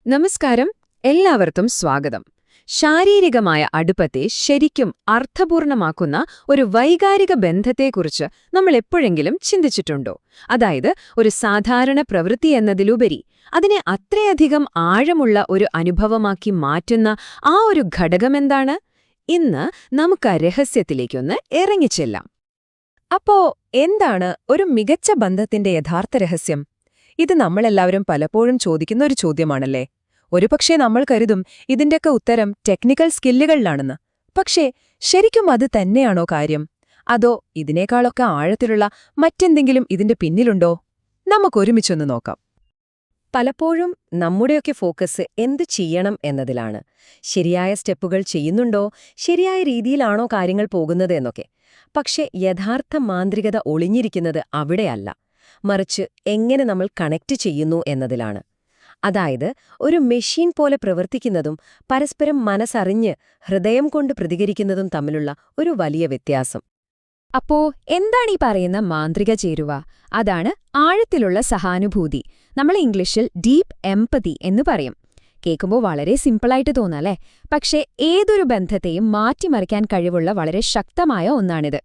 നമസ്കാരം, എല്ലാവർക്കും സ്വാഗതം. ശാരീരികമായ അടുപ്പത്തെ ശരിക്കും അർത്ഥപൂർണമാക്കുന്ന ഒരു വൈകാരിക ബന്ധത്തെക്കുറിച്ച് നമ്മൾ എപ്പോഴെങ്കിലും ചിന്തിച്ചിട്ടുണ്ടോ? അതായത് ഒരു സാധാരണ പ്രവൃത്തി എന്നതിലുപരി അതിനെ അത്രയധികം ആഴമുള്ള ഒരു അനുഭവമാക്കി മാറ്റുന്ന ആ ഒരു ഘടകമെന്താണ്? ഇന്ന് നമുക്ക് ആ രഹസ്യത്തിലേക്കൊന്ന് ഇറങ്ങിച്ചെല്ലാം. അപ്പോ എന്താണ് ഒരു മികച്ച ബന്ധത്തിന്റെ യഥാർത്ഥ രഹസ്യം? ഇത് നമ്മളെല്ലാവരും പലപ്പോഴും ചോദിക്കുന്ന ഒരു ചോദ്യമാണല്ലേ. ഒരുപക്ഷെ നമ്മൾ കരുതും ഇതിന്റെയൊക്കെ ഉത്തരം ടെക്നിക്കൽ സ്കില്ലുകളിലാണെന്ന്. പക്ഷേ ശരിക്കും അത് തന്നെയാണോ കാര്യം? അതോ ഇതിനേക്കാളൊക്കെ ആഴത്തിലുള്ള മറ്റെന്തെങ്കിലും ഇതിന്റെ പിന്നിലുണ്ടോ? നമുക്കൊരുമിച്ചൊന്ന് നോക്കാം. പലപ്പോഴും നമ്മുടെയൊക്കെ ഫോക്കസ് എന്തു ചെയ്യണം എന്നതിലാണ്. ശരിയായ സ്റ്റെപ്പുകൾ ചെയ്യുന്നുണ്ടോ, ശരിയായ രീതിയിലാണോ കാര്യങ്ങൾ പോകുന്നത് എന്നൊക്കെ. പക്ഷെ യഥാർത്ഥ മാന്ത്രികത ഒളിഞ്ഞിരിക്കുന്നത് അവിടെയല്ല, മറിച്ച് എങ്ങനെ നമ്മൾ കണക്ട് ചെയ്യുന്നു എന്നതിലാണ്. അതായത് ഒരു മെഷീൻ പോലെ പ്രവർത്തിക്കുന്നതും പരസ്പരം മനസ്സറിഞ്ഞ് ഹൃദയം കൊണ്ട് പ്രതികരിക്കുന്നതും തമ്മിലുള്ള ഒരു വലിയ വ്യത്യാസം. അപ്പോ എന്താണ് ഈ പറയുന്ന മാന്ത്രിക ചേരുവ? അതാണ് ആഴത്തിലുള്ള സഹാനുഭൂതി. നമ്മൾ ഇംഗ്ലീഷിൽ ഡീപ്പ് എംപതി എന്ന് പറയും. കേൾക്കുമ്പോൾ വളരെ സിമ്പിളായിട്ട് തോന്നല്ലേ? പക്ഷേ ഏതൊരു ബന്ധത്തെയും മാറ്റിമറിക്കാൻ കഴിവുള്ള വളരെ ശക്തമായ ഒന്നാണിത്.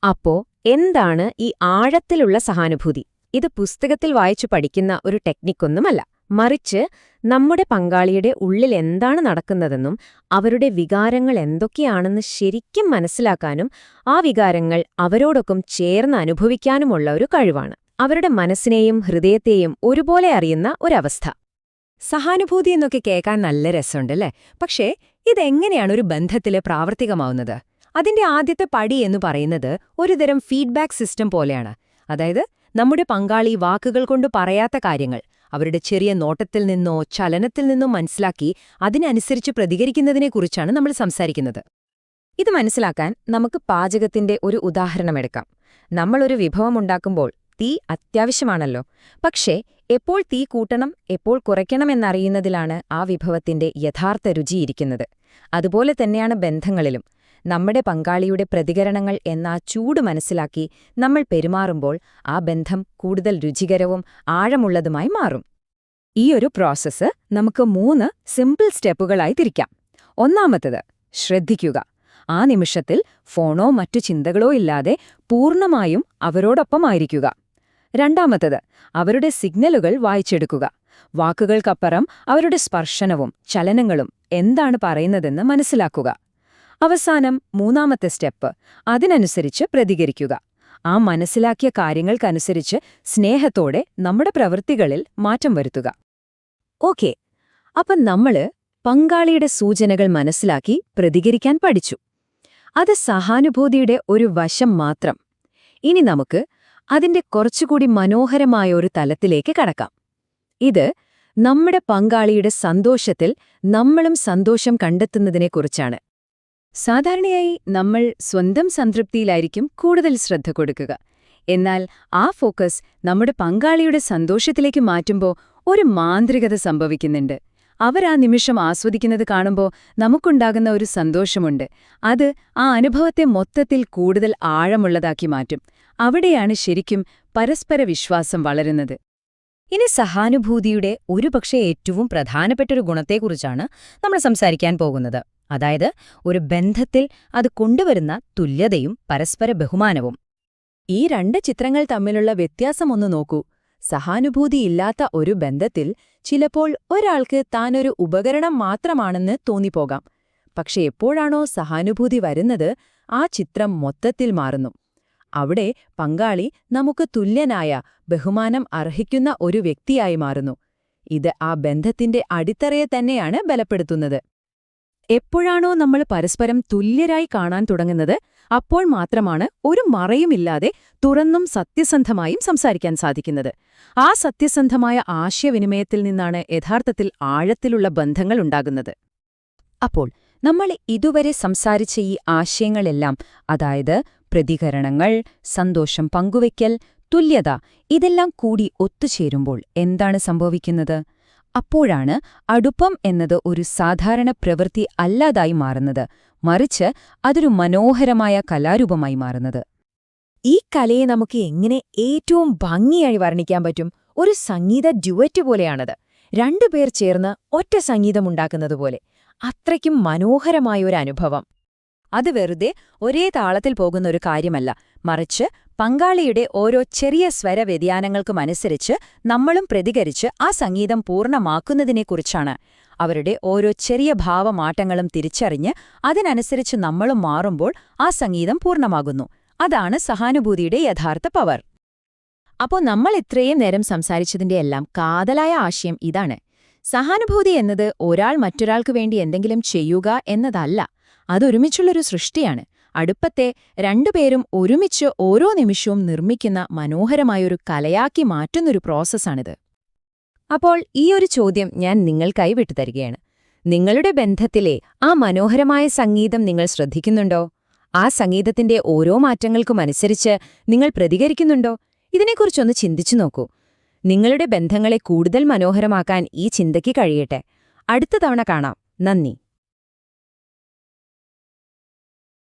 അപ്പോ എന്താണ് ഈ ആഴത്തിലുള്ള സഹാനുഭൂതി? ഇത് പുസ്തകത്തിൽ വായിച്ചു പഠിക്കുന്ന ഒരു ടെക്നിക്കൊന്നുമല്ല, മറിച്ച് നമ്മുടെ പങ്കാളിയുടെ ഉള്ളിൽ എന്താണ് നടക്കുന്നതെന്നും അവരുടെ വികാരങ്ങൾ എന്തൊക്കെയാണെന്ന് ശരിക്കും മനസ്സിലാക്കാനും ആ വികാരങ്ങൾ അവരോടൊപ്പം ചേർന്ന് അനുഭവിക്കാനുമുള്ള ഒരു കഴിവാണ്. അവരുടെ മനസ്സിനെയും ഹൃദയത്തെയും ഒരുപോലെ അറിയുന്ന ഒരവസ്ഥ. സഹാനുഭൂതി എന്നൊക്കെ കേൾക്കാൻ നല്ല രസമുണ്ടല്ലേ? പക്ഷേ ഇതെങ്ങനെയാണ് ഒരു ബന്ധത്തില് പ്രാവർത്തികമാവുന്നത്? അതിന്റെ ആദ്യത്തെ പടി എന്ന് പറയുന്നത് ഒരുതരം ഫീഡ്ബാക്ക് സിസ്റ്റം പോലെയാണ്. അതായത് നമ്മുടെ പങ്കാളി വാക്കുകൾ കൊണ്ട് പറയാത്ത കാര്യങ്ങൾ അവരുടെ ചെറിയ നോട്ടത്തിൽ നിന്നോ ചലനത്തിൽ നിന്നോ മനസ്സിലാക്കി അതിനനുസരിച്ച് പ്രതികരിക്കുന്നതിനെക്കുറിച്ചാണ് നമ്മൾ സംസാരിക്കുന്നത്. ഇത് മനസ്സിലാക്കാൻ നമുക്ക് പാചകത്തിന്റെ ഒരു ഉദാഹരണമെടുക്കാം. നമ്മളൊരു വിഭവമുണ്ടാക്കുമ്പോൾ തീ അത്യാവശ്യമാണല്ലോ. പക്ഷേ എപ്പോൾ തീ കൂട്ടണം, എപ്പോൾ കുറയ്ക്കണമെന്നറിയുന്നതിലാണ് ആ വിഭവത്തിന്റെ യഥാർത്ഥ രുചിയിരിക്കുന്നത്. അതുപോലെ തന്നെയാണ് ബന്ധങ്ങളിലും. നമ്മുടെ പങ്കാളിയുടെ പ്രതികരണങ്ങൾ എന്ന ചൂട് മനസ്സിലാക്കി നമ്മൾ പെരുമാറുമ്പോൾ ആ ബന്ധം കൂടുതൽ രുചികരവും ആഴമുള്ളതുമായി മാറും. ഈ ഒരു പ്രോസസ്സ് നമുക്ക് 3 സിമ്പിൾ സ്റ്റെപ്പുകളായി തിരിക്കാം. ഒന്നാമത്തേത്, ശ്രദ്ധിക്കുക. ആ നിമിഷത്തിൽ ഫോണോ മറ്റു ചിന്തകളോ ഇല്ലാതെ പൂർണ്ണമായും അവരോടൊപ്പമായിരിക്കുക. രണ്ടാമത്തേത്, അവരുടെ സിഗ്നലുകൾ വായിച്ചെടുക്കുക. വാക്കുകൾക്കപ്പുറം അവരുടെ സ്പർശനവും ചലനങ്ങളും എന്താണ് പറയുന്നതെന്ന് മനസ്സിലാക്കുക. അവസാനം 3ാമത്തെ സ്റ്റെപ്പ്, അതിനനുസരിച്ച് പ്രതികരിക്കുക. ആ മനസ്സിലാക്കിയ കാര്യങ്ങൾക്കനുസരിച്ച് സ്നേഹത്തോടെ നമ്മുടെ പ്രവൃത്തികളിൽ മാറ്റം വരുത്തുക. ഓക്കെ, അപ്പം നമ്മള് പങ്കാളിയുടെ സൂചനകൾ മനസ്സിലാക്കി പ്രതികരിക്കാൻ പഠിച്ചു. അത് സഹാനുഭൂതിയുടെ ഒരു വശം മാത്രം. ഇനി നമുക്ക് അതിന്റെ കുറച്ചുകൂടി മനോഹരമായ ഒരു തലത്തിലേക്ക് കടക്കാം. ഇത് നമ്മുടെ പങ്കാളിയുടെ സന്തോഷത്തിൽ നമ്മളും സന്തോഷം കണ്ടെത്തുന്നതിനെക്കുറിച്ചാണ്. സാധാരണയായി നമ്മൾ സ്വന്തം സംതൃപ്തിയിലായിരിക്കും കൂടുതൽ ശ്രദ്ധ കൊടുക്കുക. എന്നാൽ ആ ഫോക്കസ് നമ്മുടെ പങ്കാളിയുടെ സന്തോഷത്തിലേക്ക് മാറ്റുമ്പോൾ ഒരു മാന്ത്രികത സംഭവിക്കുന്നുണ്ട്. അവരാ നിമിഷം ആസ്വദിക്കുന്നത് കാണുമ്പോൾ നമുക്കുണ്ടാകുന്ന ഒരു സന്തോഷമുണ്ട്. അത് ആ അനുഭവത്തെ മൊത്തത്തിൽ കൂടുതൽ ആഴമുള്ളതാക്കി മാറ്റും. അവിടെയാണ് ശരിക്കും പരസ്പര വിശ്വാസം വളരുന്നത്. ഇനി സഹാനുഭൂതിയുടെ ഒരുപക്ഷെ ഏറ്റവും പ്രധാനപ്പെട്ടൊരു ഗുണത്തെക്കുറിച്ചാണ് നമ്മൾ സംസാരിക്കാൻ പോകുന്നത്. അതായത് ഒരു ബന്ധത്തിൽ അത് കൊണ്ടുവരുന്ന തുല്യതയും പരസ്പര ബഹുമാനവും. ഈ 2 ചിത്രങ്ങൾ തമ്മിലുള്ള വ്യത്യാസമൊന്നു നോക്കൂ. സഹാനുഭൂതിയില്ലാത്ത ഒരു ബന്ധത്തിൽ ചിലപ്പോൾ ഒരാൾക്ക് താനൊരു ഉപകരണം മാത്രമാണെന്ന് തോന്നിപ്പോകാം. പക്ഷെ എപ്പോഴാണോ സഹാനുഭൂതി വരുന്നത്, ആ ചിത്രം മൊത്തത്തിൽ മാറുന്നു. അവിടെ പങ്കാളി നമുക്ക് തുല്യനായ, ബഹുമാനം അർഹിക്കുന്ന ഒരു വ്യക്തിയായി മാറുന്നു. ഇത് ആ ബന്ധത്തിന്റെ അടിത്തറയെ തന്നെയാണ് ബലപ്പെടുത്തുന്നത്. എപ്പോഴാണോ നമ്മൾ പരസ്പരം തുല്യരായി കാണാൻ തുടങ്ങുന്നത്, അപ്പോൾ മാത്രമാണ് ഒരു മറയുമില്ലാതെ തുറന്നും സത്യസന്ധമായും സംസാരിക്കാൻ സാധിക്കുന്നത്. ആ സത്യസന്ധമായ ആശയവിനിമയത്തിൽ നിന്നാണ് യഥാർത്ഥത്തിൽ ആഴത്തിലുള്ള ബന്ധങ്ങൾ ഉണ്ടാകുന്നത്. അപ്പോൾ നമ്മൾ ഇതുവരെ സംസാരിച്ച ഈ ആശയങ്ങളെല്ലാം, അതായത് പ്രതികരണങ്ങൾ, സന്തോഷം പങ്കുവയ്ക്കൽ, തുല്യത, ഇതെല്ലാം കൂടി ഒത്തുചേരുമ്പോൾ എന്താണ് സംഭവിക്കുന്നത്? അപ്പോഴാണ് അടുപ്പം എന്നത് ഒരു സാധാരണ പ്രവൃത്തി അല്ലാതായി മാറുന്നത്, മറിച്ച് അതൊരു മനോഹരമായ കലാരൂപമായി മാറുന്നത്. ഈ കലയെ നമുക്ക് എങ്ങനെ ഏറ്റവും ഭംഗിയായി വർണ്ണിക്കാൻ പറ്റും? ഒരു സംഗീത ഡ്യുവറ്റ് പോലെയാണത്. രണ്ടുപേർ ചേർന്ന് ഒറ്റ സംഗീതമുണ്ടാക്കുന്നതുപോലെ. അത്രയ്ക്കും മനോഹരമായൊരു അനുഭവം. അത് വെറുതെ ഒരേ താളത്തിൽ പോകുന്ന ഒരു കാര്യമല്ല, മറിച്ച് പങ്കാളിയുടെ ഓരോ ചെറിയ സ്വരവ്യതിയാനങ്ങൾക്കുമനുസരിച്ച് നമ്മളും പ്രതികരിച്ച് ആ സംഗീതം പൂർണ്ണമാക്കുന്നതിനെക്കുറിച്ചാണ്. അവരുടെ ഓരോ ചെറിയ ഭാവമാറ്റങ്ങളും തിരിച്ചറിഞ്ഞ് അതിനനുസരിച്ച് നമ്മളും മാറുമ്പോൾ ആ സംഗീതം പൂർണ്ണമാകുന്നു. അതാണ് സഹാനുഭൂതിയുടെ യഥാർത്ഥ പവർ. അപ്പോൾ നമ്മൾ ഇത്രയും നേരം സംസാരിച്ചതിന്റെയെല്ലാം കാതലായ ആശയം ഇതാണ്: സഹാനുഭൂതി എന്നത് ഒരാൾ മറ്റൊരാൾക്ക് വേണ്ടി എന്തെങ്കിലും ചെയ്യുക എന്നതല്ല, അതൊരുമിച്ചുള്ളൊരു സൃഷ്ടിയാണ്. അടുപ്പത്തെ രണ്ടുപേരും ഒരുമിച്ച് ഓരോ നിമിഷവും നിർമ്മിക്കുന്ന മനോഹരമായൊരു കലയാക്കി മാറ്റുന്നൊരു പ്രോസസ്സാണിത്. അപ്പോൾ ഈ ഒരു ചോദ്യം ഞാൻ നിങ്ങൾക്കായി വിട്ടുതരികയാണ്. നിങ്ങളുടെ ബന്ധത്തിലെ ആ മനോഹരമായ സംഗീതം നിങ്ങൾ ശ്രദ്ധിക്കുന്നുണ്ടോ? ആ സംഗീതത്തിന്റെ ഓരോ മാറ്റങ്ങൾക്കുമനുസരിച്ച് നിങ്ങൾ പ്രതികരിക്കുന്നുണ്ടോ? ഇതിനെക്കുറിച്ചൊന്ന് ചിന്തിച്ചു നോക്കൂ. നിങ്ങളുടെ ബന്ധങ്ങളെ കൂടുതൽ മനോഹരമാക്കാൻ ഈ ചിന്തയ്ക്ക് കഴിയട്ടെ. അടുത്ത തവണ കാണാം. നന്ദി.